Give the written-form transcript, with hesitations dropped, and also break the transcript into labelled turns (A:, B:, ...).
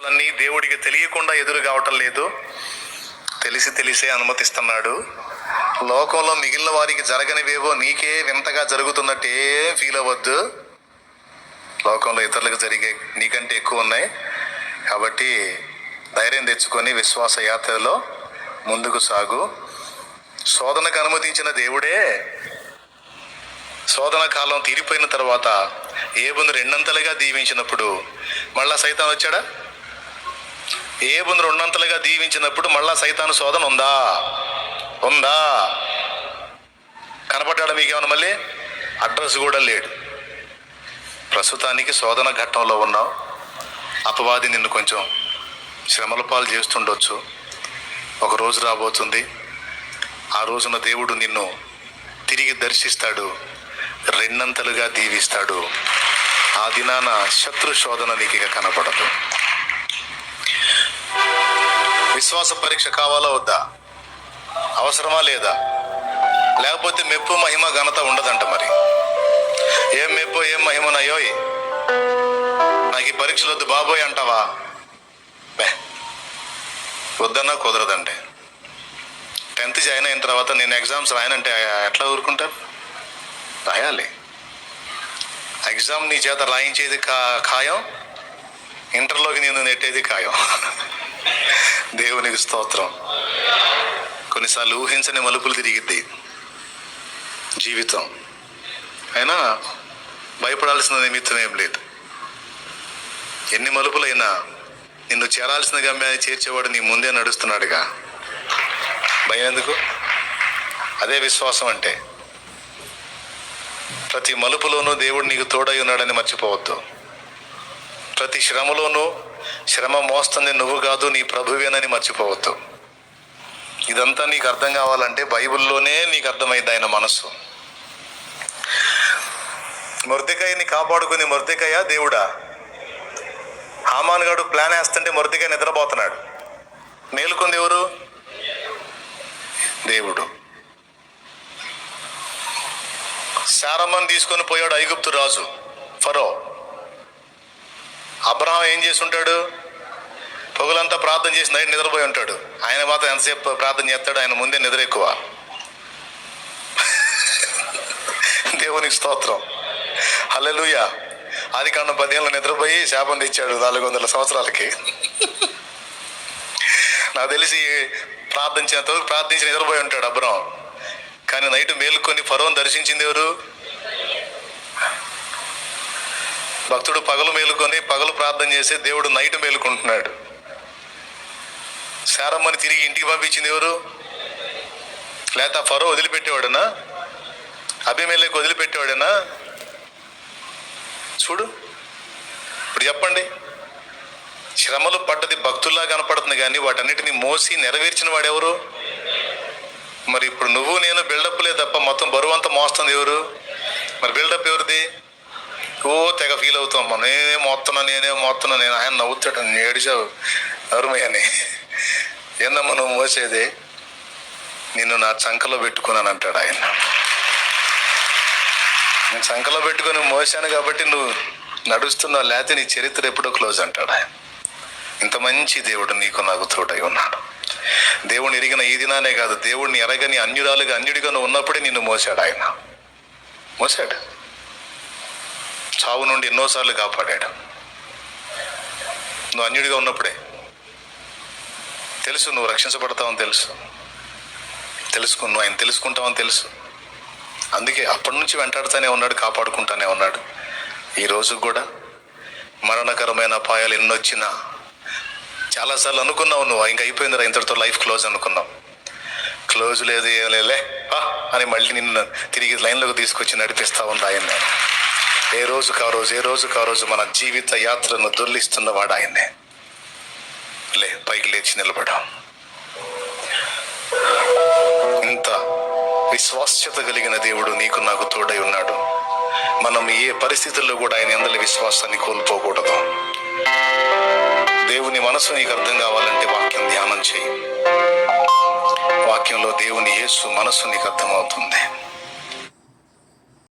A: అన్నీ దేవుడికి తెలియకుండా ఎదురు కావటం లేదు, తెలిసే అనుమతిస్తున్నాడు. లోకంలో మిగిలిన వారికి జరగనివేవో నీకే వింతగా జరుగుతున్నట్టే ఫీల్ అవ్వద్దు. లోకంలో ఇతరులకు జరిగే నీకంటే ఎక్కువ ఉన్నాయి. కాబట్టి ధైర్యం తెచ్చుకొని విశ్వాస యాత్రలో ముందుకు సాగు. శోధనకు అనుమతించిన దేవుడే శోధన కాలం తీరిపోయిన తర్వాత ఏబును రెండంతలుగా దీవించినప్పుడు మళ్ళా సైతాన్ వచ్చాడా? ఏబును రెండంతలుగా దీవించినప్పుడు మళ్ళా సైతాను శోధన ఉందా? కనపడ్డాడు మీకేమన్నా? మళ్ళీ అడ్రస్ కూడా లేడు. ప్రస్తుతానికి శోధన ఘట్టంలో ఉన్నావు. అపవాది నిన్ను కొంచెం శ్రమల పాలు చేస్తుండొచ్చు. ఒక రోజు రాబోతుంది, ఆ రోజున దేవుడు నిన్ను తిరిగి దర్శిస్తాడు, రెండంతలుగా దీవిస్తాడు. ఆ దినాన శత్రు శోధన నీకు ఇక కనపడదు. విశ్వాస పరీక్ష కావాలా వద్దా? అవసరమా లేదా? లేకపోతే మెప్పు మహిమ ఘనత ఉండదంట. మరి ఏం మెప్పు ఏం మహిమనయ్యోయ్, నాకు ఈ పరీక్షలు వద్దు బాబోయ్ అంటావా? వద్దన్నా కుదరదండి. 10th జాయిన్ అయిన తర్వాత నేను ఎగ్జామ్స్ రాయనంటే ఎట్లా ఊరుకుంటారు? రాయాలి. ఎగ్జామ్ నీ చేత రాయించేది ఖాయం, ఇంటర్లోకి నేను నెట్టేది ఖాయం. దేవునికి స్తోత్రం. కొన్నిసార్లు ఊహించని మలుపులు తిరిగిద్ది జీవితం. అయినా భయపడాల్సిన నిమిత్తం ఏం లేదు. ఎన్ని మలుపులైనా నిన్ను చేరాల్సిన గమ్యాన్ని చేర్చేవాడు నీ ముందే నడుస్తున్నాడుగా. భయం ఎందుకు? అదే విశ్వాసం అంటే. ప్రతి మలుపులోనూ దేవుడు నీకు తోడై ఉన్నాడని మర్చిపోవద్దు. ప్రతి శ్రమలోనూ శ్రమ మోస్తుంది నువ్వు కాదు, నీ ప్రభువేనని మర్చిపోవద్దు. ఇదంతా నీకు అర్థం కావాలంటే బైబిల్లోనే నీకు అర్థమైంది ఆయన మనస్సు. మొర్దెకాయని కాపాడుకుని మొర్దెకాయ దేవుడా? హామాన్ గాడు ప్లాన్ వేస్తుంటే మొర్దెకాయ నిద్రపోతున్నాడు. మేలుకుంది ఎవరు? దేవుడు. శారమ్మని తీసుకొని పోయాడు ఐగుప్తు రాజు ఫరో. అబ్రహాం ఏం చేసి ఉంటాడు? పొగలంతా ప్రార్థన చేసి నైట్ నిద్రపోయి ఉంటాడు. ఆయన మాత్రం ఎంతసేపు ప్రార్థన చేస్తాడు? ఆయన ముందే నిద్ర ఎక్కువ. దేవునికి స్తోత్రం. హల్లెలూయా. ఆదికాండం 10 నిద్రపోయి శాపం తెచ్చాడు 400 సంవత్సరాలకి. నాకు తెలిసి ప్రార్థించినంతవరకు ప్రార్థించి నిద్రపోయి ఉంటాడు అబ్రహాం. కానీ నైట్ మేలుకొని ఫరోని దర్శించింది ఎవరు? భక్తుడు పగలు మేలుకొని పగలు ప్రార్థన చేసి దేవుడు నైట్ మేలుకుంటున్నాడు. శారమ్మని తిరిగి ఇంటికి పంపించింది ఎవరు? లేకపోతే ఆ ఫరో వదిలిపెట్టేవాడనా? అభిమేలెకు వదిలిపెట్టేవాడేనా? చూడు ఇప్పుడు చెప్పండి. శ్రమలు పడ్డది భక్తుల్లా కనపడుతుంది, కానీ వాటన్నిటిని మోసి నెరవేర్చిన వాడెవరు? మరి ఇప్పుడు నువ్వు నేను బిల్డప్లే తప్ప మొత్తం బరువు అంతా మోస్తుంది ఎవరు? మరి బిల్డప్ ఎవరిది? తెగ ఫీల్ అవుతాం మనం. నేనే మోస్తున్నా. నేను ఆయన నవ్వుతాడు, ఏడిచావు ఎవరుమయ్యని. ఏందమ్మా నువ్వు మోసేది? నిన్ను నా చంకలో పెట్టుకున్నాను అంటాడు ఆయన. నేను చంకలో పెట్టుకొని మోసాను కాబట్టి నువ్వు నడుస్తున్నావు, లేకపోతే నీ చరిత్ర ఎప్పుడో క్లోజ్ అంటాడు ఆయన. ఇంత మంచి దేవుడు నీకు నాకు తోడై ఉన్నాడు. దేవుడిని ఎరిగిన ఈ దినానే కాదు, దేవుడిని ఎరగని అన్యుడిగా నువ్వు ఉన్నప్పుడే నిన్ను మోసాడు ఆయన. మోసాడు. చావు నుండి ఎన్నోసార్లు కాపాడాడు. నువ్వు అన్యుడిగా ఉన్నప్పుడే. తెలుసు నువ్వు రక్షించబడతావని తెలుసుకుని నువ్వు ఆయన తెలుసుకుంటావని తెలుసు. అందుకే అప్పటి నుంచి వెంటాడుతూనే ఉన్నాడు, కాపాడుకుంటానే ఉన్నాడు. ఈ రోజు కూడా మరణకరమైన అపాయాలు ఎన్నొచ్చినా చాలాసార్లు అనుకున్నావు నువ్వు ఇంకా అయిపోయిందిరా, ఇంతటితో లైఫ్ క్లోజ్ అనుకున్నావు. క్లోజ్ లేదు, ఏం లేలే అని మళ్ళీ నిన్ను తిరిగి లైన్లోకి తీసుకొచ్చి నడిపిస్తూ ఉంది ఆయన్నే. ఏ రోజుకు ఆ రోజు మన జీవిత యాత్రను దొర్లిస్తున్నవాడు ఆయన్నే. పైకి లేచి నిలబడాం. ఇంత విశ్వాస్యత కలిగిన దేవుడు నీకు నాకు తోడై ఉన్నాడు. మనం ఏ పరిస్థితుల్లో కూడా ఆయన యందలి విశ్వాసాన్ని కోల్పోకూడదు. దేవుని మనసు నీకు అర్థం కావాలంటే వాక్యం ధ్యానం చేయి. వాక్యంలో దేవుని యేసు మనసు నీకు అర్థమవుతుంది.